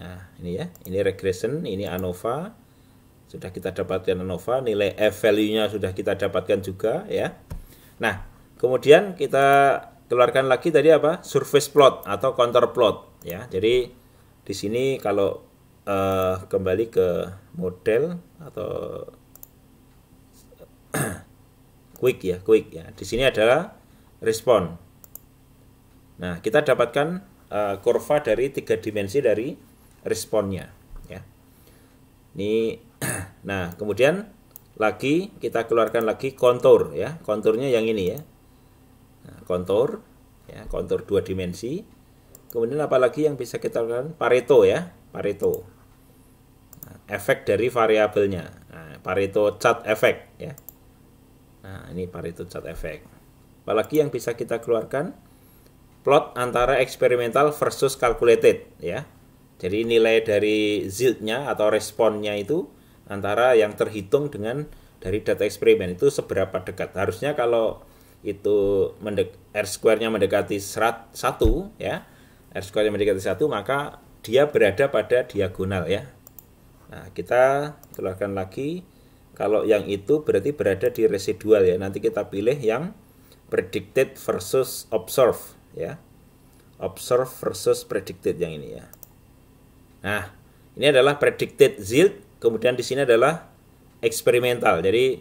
Nah, ini ya. Ini regression, ini ANOVA. Sudah kita dapatkan ANOVA, nilai F value-nya sudah kita dapatkan juga ya. Nah, kemudian kita keluarkan lagi tadi apa? Surface plot atau contour plot ya. Jadi di sini kalau kembali ke model atau quick ya. Di sini adalah respon. Nah, kita dapatkan kurva dari 3 dimensi dari responnya ya. Ini nah, kemudian lagi kita keluarkan lagi kontur ya. Konturnya yang ini ya. Nah, kontur ya, kontur 2 dimensi. Kemudian apalagi yang bisa kita lakukan? Pareto ya, Pareto. Nah, efek dari variabelnya. Nah, Pareto chart effect ya. Nah, ini Pareto chart effect. Apalagi yang bisa kita keluarkan? Plot antara eksperimental versus calculated ya. Jadi nilai dari yield-nya atau responnya itu antara yang terhitung dengan dari data eksperimen itu seberapa dekat. Harusnya kalau itu R-square-nya mendekati 1 ya. R-square-nya mendekati 1, maka dia berada pada diagonal ya. Nah, kita keluarkan lagi. Kalau yang itu berarti berada di residual ya. Nanti kita pilih yang predicted versus observed ya. Observed versus predicted yang ini ya. Nah, ini adalah predicted yield, kemudian di sini adalah eksperimental. Jadi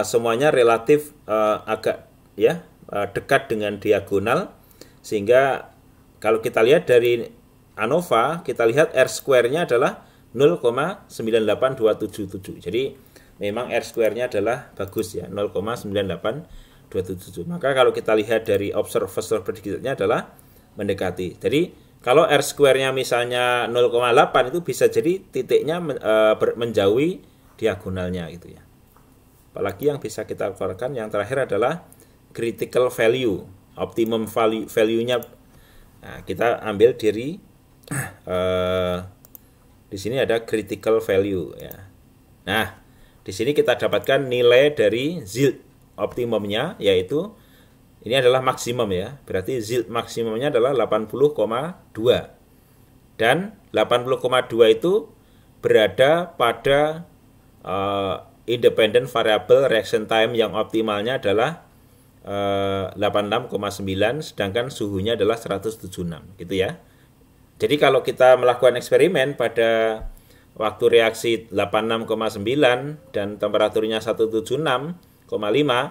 semuanya relatif agak ya dekat dengan diagonal, sehingga kalau kita lihat dari ANOVA, kita lihat R-square-nya adalah 0,98277. Jadi memang R-square-nya adalah bagus ya, 0,98277. Maka kalau kita lihat dari observed versus predicted-nya adalah mendekati. Jadi kalau R-square-nya misalnya 0,8 itu bisa jadi titiknya menjauhi diagonalnya gitu ya. Apalagi yang bisa kita keluarkan yang terakhir adalah critical value, optimum value-nya. Nah, kita ambil dari di sini ada critical value ya. Nah, di sini kita dapatkan nilai dari yield optimumnya, yaitu ini adalah maksimum ya. Berarti yield maksimumnya adalah 80,2. Dan 80,2 itu berada pada independent variable reaction time yang optimalnya adalah 86,9, sedangkan suhunya adalah 176 gitu ya. Jadi kalau kita melakukan eksperimen pada waktu reaksi 86,9 dan temperaturnya 176,5,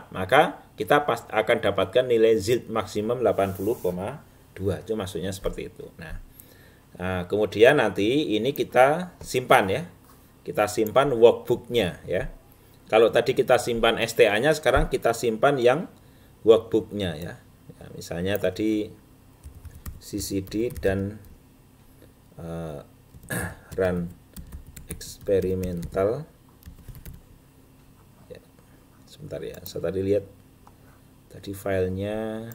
maka kita akan dapatkan nilai yield maksimum 80,2. Itu maksudnya seperti itu. Nah, kemudian nanti ini kita simpan ya. Kita simpan workbooknya ya. Kalau tadi kita simpan STA-nya, sekarang kita simpan yang workbooknya ya. Misalnya tadi CCD dan run eksperimental. Ya, sebentar ya. Saya tadi lihat tadi filenya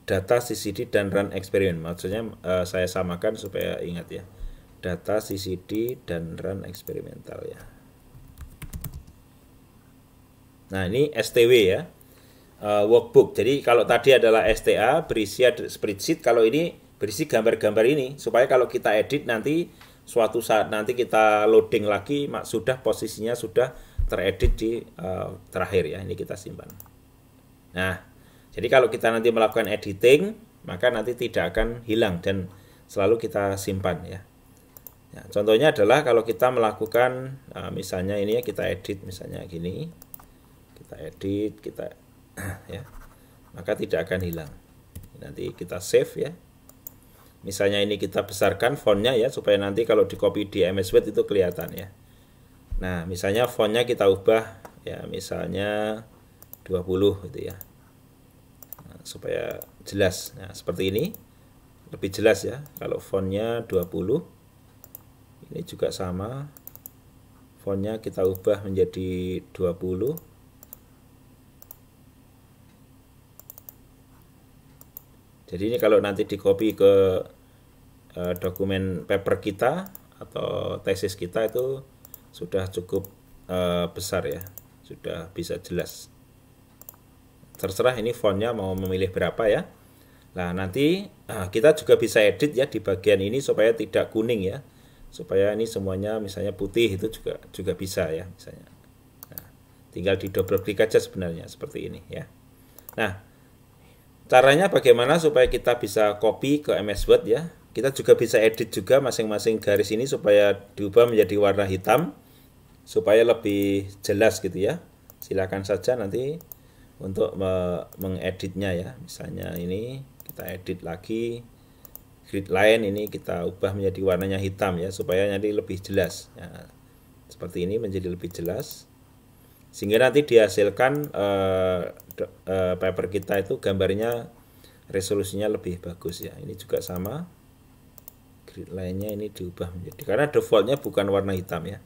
data CCD dan run eksperimen. Maksudnya saya samakan supaya ingat ya. Data CCD dan run eksperimental ya. Nah, ini STW ya. Workbook. Jadi kalau tadi adalah STA berisi spreadsheet, kalau ini berisi gambar-gambar ini supaya kalau kita edit nanti suatu saat nanti kita loading lagi sudah posisinya sudah teredit di terakhir ya. Ini kita simpan. Nah, jadi kalau kita nanti melakukan editing, maka nanti tidak akan hilang dan selalu kita simpan ya. Ya, contohnya adalah kalau kita melakukan misalnya ini ya, kita edit misalnya gini, kita edit, kita ya, maka tidak akan hilang. Nanti kita save ya. Misalnya ini kita besarkan fontnya ya, supaya nanti kalau di copy di MS Word itu kelihatan ya. Nah, misalnya fontnya kita ubah ya, misalnya 20 gitu ya. Nah, supaya jelas. Nah, seperti ini lebih jelas ya. Kalau fontnya 20, ini juga sama. Fontnya kita ubah menjadi 20. Jadi ini kalau nanti di copy ke dokumen paper kita atau tesis kita itu sudah cukup besar ya, sudah bisa jelas. Terserah ini fontnya mau memilih berapa ya. Nah nanti kita juga bisa edit ya di bagian ini supaya tidak kuning ya, supaya ini semuanya misalnya putih, itu juga bisa ya misalnya. Nah, tinggal di double klik aja sebenarnya seperti ini ya. Nah, caranya bagaimana supaya kita bisa copy ke MS Word ya. Kita juga bisa edit juga masing-masing garis ini supaya diubah menjadi warna hitam supaya lebih jelas gitu ya. Silakan saja nanti untuk mengeditnya ya. Misalnya ini kita edit lagi, grid line ini kita ubah menjadi warnanya hitam ya supaya nanti lebih jelas. Ya, seperti ini menjadi lebih jelas. Sehingga nanti dihasilkan paper kita itu gambarnya resolusinya lebih bagus ya. Ini juga sama, grid line-nya ini diubah menjadi, karena defaultnya bukan warna hitam ya.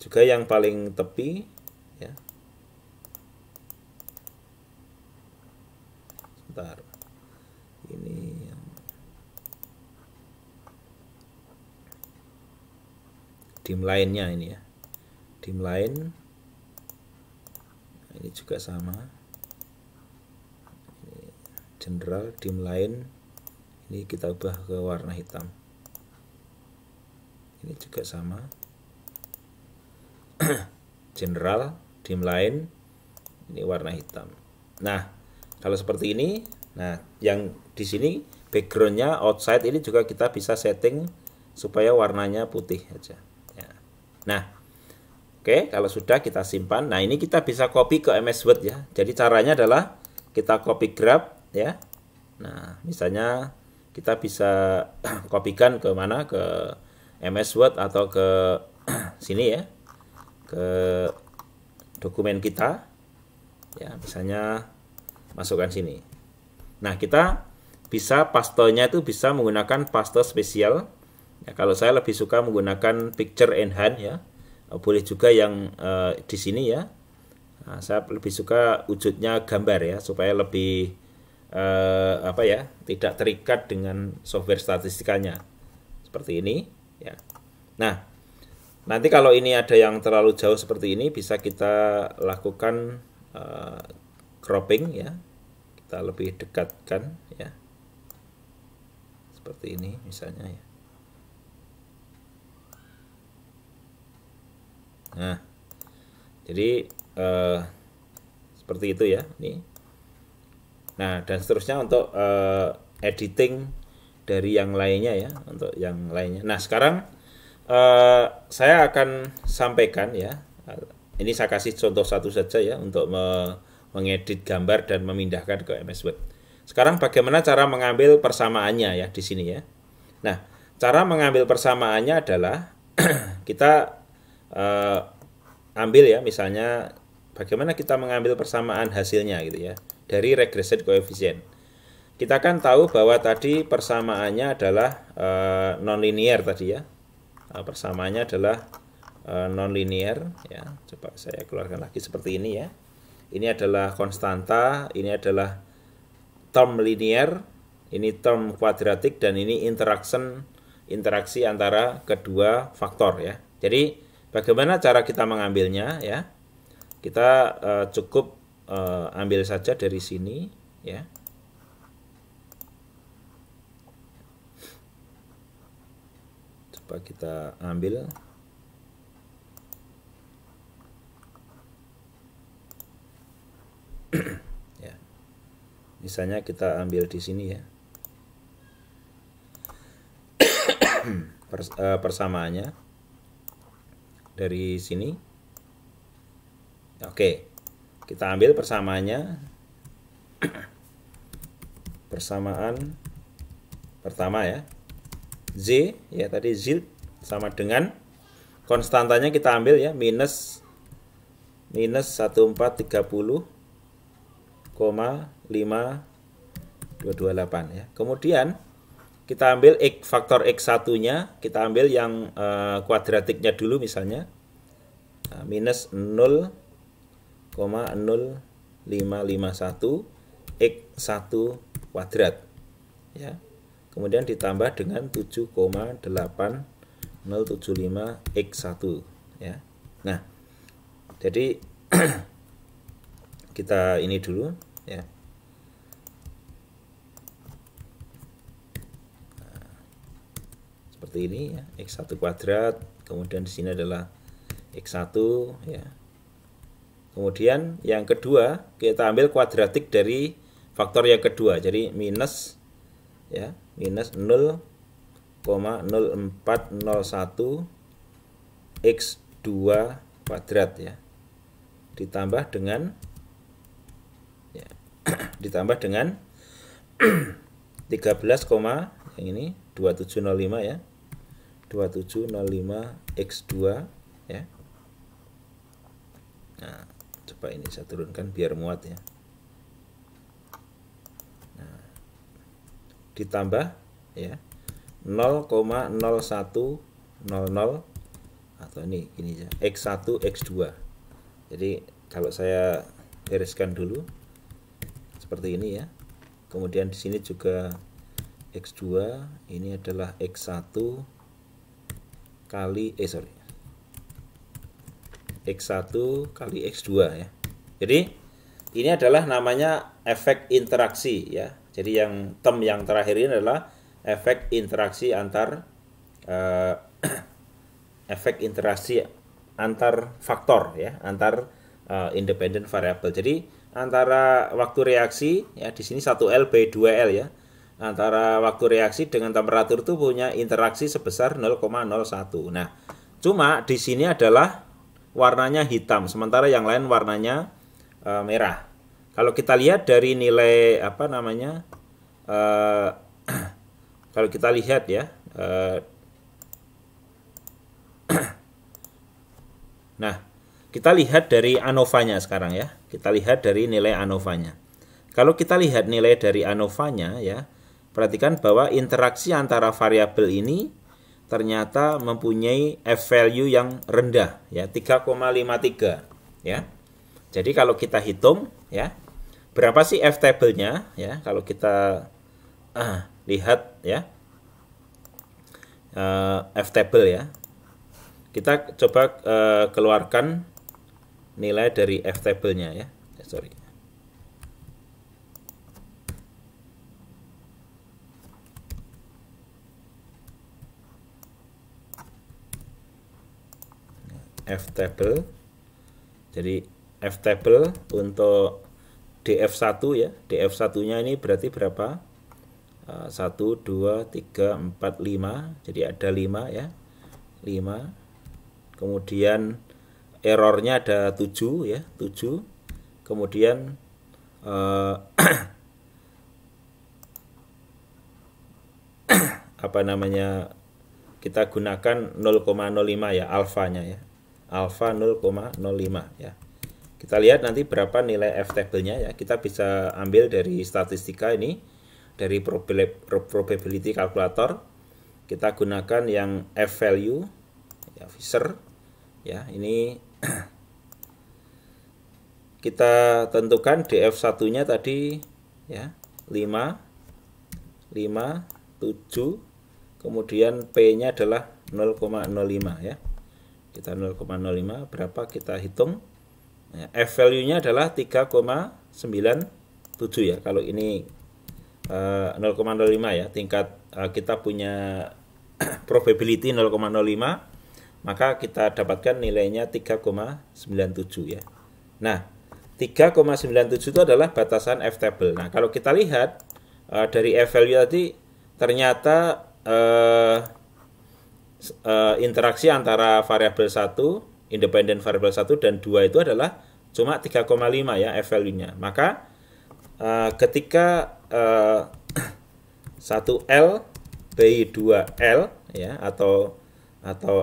Juga yang paling tepi ya, sebentar, ini dim line-nya ini ya, dim line ini juga sama, ini general dim line ini kita ubah ke warna hitam, ini juga sama, general dim line ini warna hitam. Nah kalau seperti ini, nah yang di sini backgroundnya outside ini juga kita bisa setting supaya warnanya putih aja ya. Nah oke, kalau sudah kita simpan. Nah, ini kita bisa copy ke MS Word ya. Jadi caranya adalah kita copy grab ya. Nah, misalnya kita bisa kopikan ke mana? Ke MS Word atau ke sini ya. Ke dokumen kita. Ya, misalnya masukkan sini. Nah, kita bisa pastenya itu bisa menggunakan paste spesial. Ya, kalau saya lebih suka menggunakan picture enhance ya. Boleh juga yang di sini ya. Nah, saya lebih suka wujudnya gambar ya supaya lebih apa ya, tidak terikat dengan software statistikanya seperti ini ya. Nah nanti kalau ini ada yang terlalu jauh seperti ini bisa kita lakukan cropping ya, kita lebih dekatkan ya seperti ini misalnya ya. Nah, jadi seperti itu ya. Nih. Nah, dan seterusnya untuk editing dari yang lainnya ya, untuk yang lainnya. Nah, sekarang saya akan sampaikan ya. Ini saya kasih contoh satu saja ya untuk mengedit gambar dan memindahkan ke MS Word. Sekarang bagaimana cara mengambil persamaannya ya di sini ya. Nah, cara mengambil persamaannya adalah kita ambil ya, misalnya bagaimana kita mengambil persamaan hasilnya gitu ya dari regression coefficient. Kita kan tahu bahwa tadi persamaannya adalah nonlinear tadi ya. Persamaannya adalah nonlinear ya. Coba saya keluarkan lagi seperti ini ya. Ini adalah konstanta, ini adalah term linear, ini term kuadratik, dan ini interaksi antara kedua faktor ya. Jadi bagaimana cara kita mengambilnya ya? Kita cukup ambil saja dari sini ya. Coba kita ambil. Ya. Misalnya kita ambil di sini ya. persamaannya dari sini. Oke, kita ambil persamaannya. Persamaan pertama ya, Z ya, tadi Z sama dengan konstantanya kita ambil ya, minus 1430,5228 ya. Kemudian kita ambil faktor X1 nya, kita ambil yang kuadratiknya dulu misalnya, minus 0,0551 X1 kuadrat ya. Kemudian ditambah dengan 7,8075 X1 ya. Nah, jadi kita ini dulu ya. Nah, seperti ini ya, X1 kuadrat, kemudian di sini adalah X1 ya. Kemudian yang kedua kita ambil kuadratik dari faktor yang kedua, jadi minus ya, minus 0,0401 X2 kuadrat ya, ditambah dengan ya, ditambah dengan 13, yang ini 2705 ya, 2705 X2 ya. Nah, coba ini saya turunkan biar muat ya. Nah, ditambah ya 0,0100 atau ini ya, X1 X2. Jadi kalau saya bereskan dulu seperti ini ya. Kemudian di sini juga X2, ini adalah X1 kali X1 kali X2 ya. Jadi ini adalah namanya efek interaksi ya. Jadi yang term yang terakhir ini adalah efek interaksi antar efek interaksi antar faktor ya, antar independent variable. Jadi antara waktu reaksi ya, di sini 1L by 2L ya. Antara waktu reaksi dengan temperatur itu punya interaksi sebesar 0,01. Nah, cuma di sini adalah warnanya hitam, sementara yang lain warnanya merah. Kalau kita lihat dari nilai apa namanya, kalau kita lihat ya, nah kita lihat dari ANOVA-nya sekarang ya. Kita lihat dari nilai ANOVA-nya. Kalau kita lihat nilai dari ANOVA-nya ya, perhatikan bahwa interaksi antara variabel ini ternyata mempunyai F-value yang rendah ya, 3,53 ya. Jadi kalau kita hitung ya, berapa sih F-table-nya ya, kalau kita lihat ya, F-table ya. Kita coba keluarkan nilai dari F-table-nya ya. Sorry. F-table. Jadi F-table untuk DF1 ya. DF1-nya ini berarti berapa? 1, 2, 3, 4, 5. Jadi ada 5 ya. 5. Kemudian errornya ada 7 ya, 7. Kemudian apa namanya, kita gunakan 0,05 ya, alfanya ya, alfa 0,05 ya. Kita lihat nanti berapa nilai F-table-nya ya. Kita bisa ambil dari statistika ini, dari probability calculator. Kita gunakan yang F-value ya, Fisher ya. Ini kita tentukan DF1-nya tadi ya, 5, 5, 7. Kemudian P-nya adalah 0,05 ya. Kita 0,05 berapa kita hitung. Ya, F-value-nya adalah 3,97 ya. Kalau ini 0,05 ya, tingkat kita punya probability 0,05, maka kita dapatkan nilainya 3,97 ya. Nah, 3,97 itu adalah batasan F-table. Nah, kalau kita lihat dari F-value tadi, ternyata interaksi antara variabel 1, independen variabel 1 dan 2 itu adalah cuma 3,5 ya F value-nya. Maka ketika 1L by 2L ya atau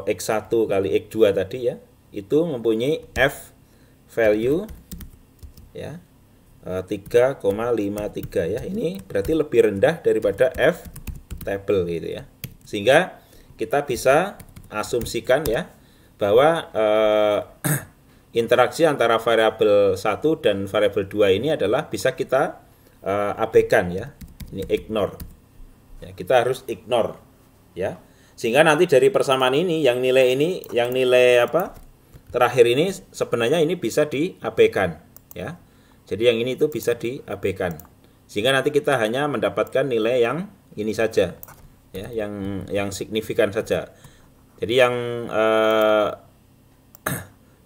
X1 kali X2 tadi ya, itu mempunyai F value ya 3,53 ya. Ini berarti lebih rendah daripada F table gitu ya. Sehingga kita bisa asumsikan ya bahwa interaksi antara variabel 1 dan variabel 2 ini adalah bisa kita abaikan ya. Ini ignore. Ya, kita harus ignore ya. Sehingga nanti dari persamaan ini yang nilai terakhir ini sebenarnya ini bisa diabaikan ya. Jadi yang ini itu bisa diabaikan. Sehingga nanti kita hanya mendapatkan nilai yang ini saja ya, yang signifikan saja. Jadi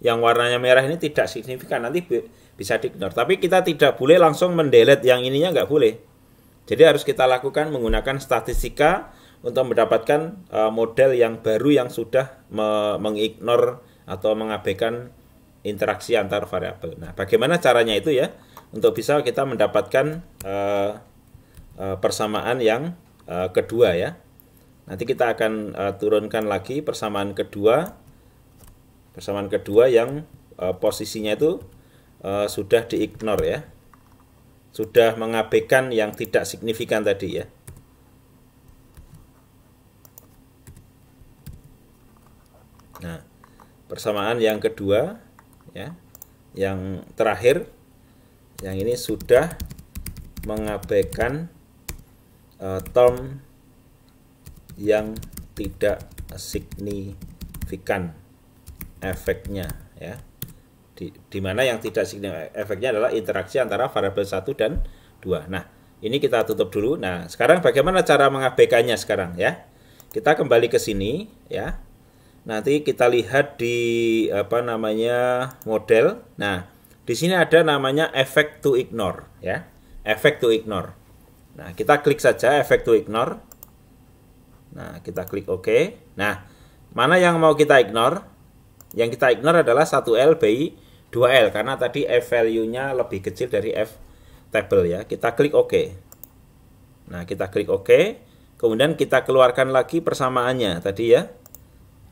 yang warnanya merah ini tidak signifikan, nanti bisa di-ignore. Tapi kita tidak boleh langsung mendelete yang ininya, nggak boleh. Jadi harus kita lakukan menggunakan statistika untuk mendapatkan model yang baru yang sudah mengignore atau mengabaikan interaksi antar variabel. Nah, bagaimana caranya itu ya? Untuk bisa kita mendapatkan persamaan yang kedua ya. Nanti kita akan turunkan lagi persamaan kedua yang posisinya itu sudah di-ignore ya. Sudah mengabaikan yang tidak signifikan tadi ya. Nah, persamaan yang kedua ya, yang terakhir, yang ini sudah mengabaikan term yang tidak signifikan efeknya ya. Di mana yang tidak signifikan efeknya adalah interaksi antara variabel 1 dan 2. Nah, ini kita tutup dulu. Nah, sekarang bagaimana cara mengabaikannya sekarang ya? Kita kembali ke sini ya. Nanti kita lihat di model. Nah, di sini ada namanya effect to ignore ya. Effect to ignore. Nah, kita klik saja effect to ignore. Nah, kita klik OK. Nah, mana yang mau kita ignore? Yang kita ignore adalah 1L by 2L karena tadi F value-nya lebih kecil dari F table ya. Kita klik OK. Nah, kita klik OK. Kemudian kita keluarkan lagi persamaannya tadi ya.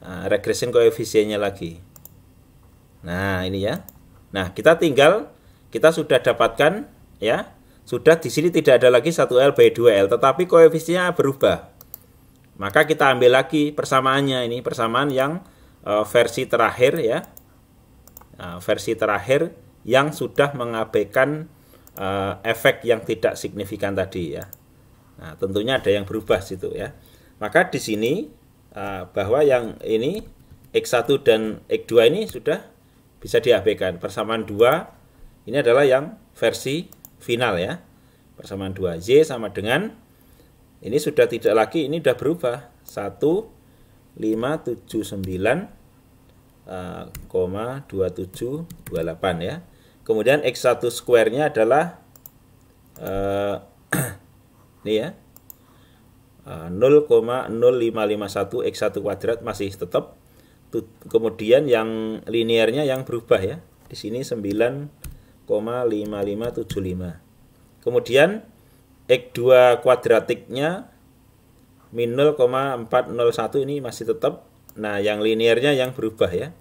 Nah, regression koefisiennya lagi. Nah, ini ya. Nah, kita sudah dapatkan ya. Sudah di sini tidak ada lagi 1L by 2L, tetapi koefisiennya berubah. Maka kita ambil lagi persamaannya ini, persamaan yang versi terakhir ya. Nah, versi terakhir yang sudah mengabaikan efek yang tidak signifikan tadi ya. Nah, tentunya ada yang berubah situ ya. Maka di sini bahwa yang ini X1 dan X2 ini sudah bisa diabaikan. Persamaan 2 ini adalah yang versi final ya. Persamaan 2Y sama dengan ini sudah tidak lagi, ini sudah berubah 1579,2728 ya. Kemudian X1 square-nya adalah ini ya, 0,0551 X1 kuadrat masih tetap. Kemudian yang linearnya yang berubah ya. Di sini 9,5575. Kemudian X2 kuadratiknya min 0,401 ini masih tetap. Nah, yang linearnya yang berubah ya.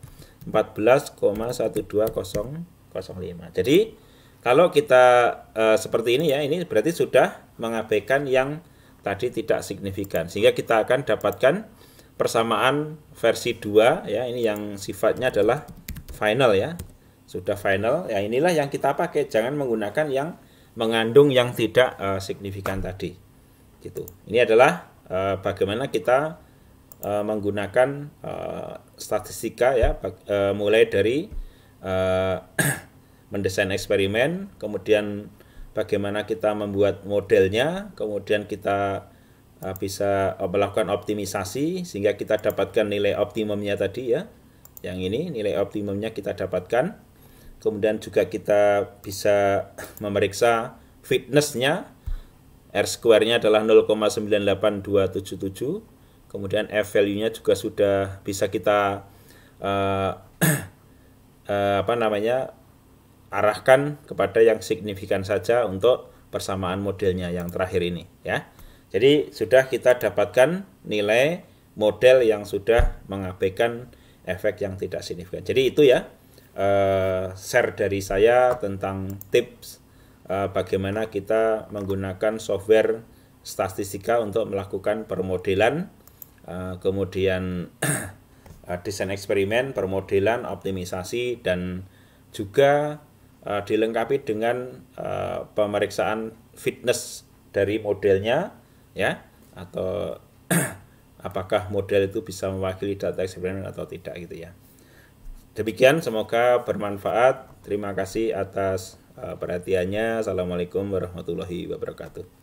14,12005. Jadi, kalau kita seperti ini ya, ini berarti sudah mengabaikan yang tadi tidak signifikan. Sehingga kita akan dapatkan persamaan versi 2 ya, ini yang sifatnya adalah final ya. Sudah final. Ya, inilah yang kita pakai. Jangan menggunakan yang mengandung yang tidak signifikan tadi. Gitu. Ini adalah bagaimana kita menggunakan statistika ya, mulai dari mendesain eksperimen, kemudian bagaimana kita membuat modelnya, kemudian kita bisa melakukan optimisasi sehingga kita dapatkan nilai optimumnya tadi ya. Yang ini nilai optimumnya kita dapatkan. Kemudian juga kita bisa memeriksa fitness-nya. R square-nya adalah 0,98277. kemudian F value-nya juga sudah bisa kita arahkan kepada yang signifikan saja untuk persamaan modelnya yang terakhir ini ya. Jadi sudah kita dapatkan nilai model yang sudah mengabaikan efek yang tidak signifikan. Jadi itu ya share dari saya tentang tips bagaimana kita menggunakan software statistika untuk melakukan permodelan, kemudian desain eksperimen, permodelan, optimisasi, dan juga dilengkapi dengan pemeriksaan fitness dari modelnya ya, atau apakah model itu bisa mewakili data eksperimen atau tidak gitu ya. Demikian, semoga bermanfaat. Terima kasih atas perhatiannya. Assalamualaikum warahmatullahi wabarakatuh.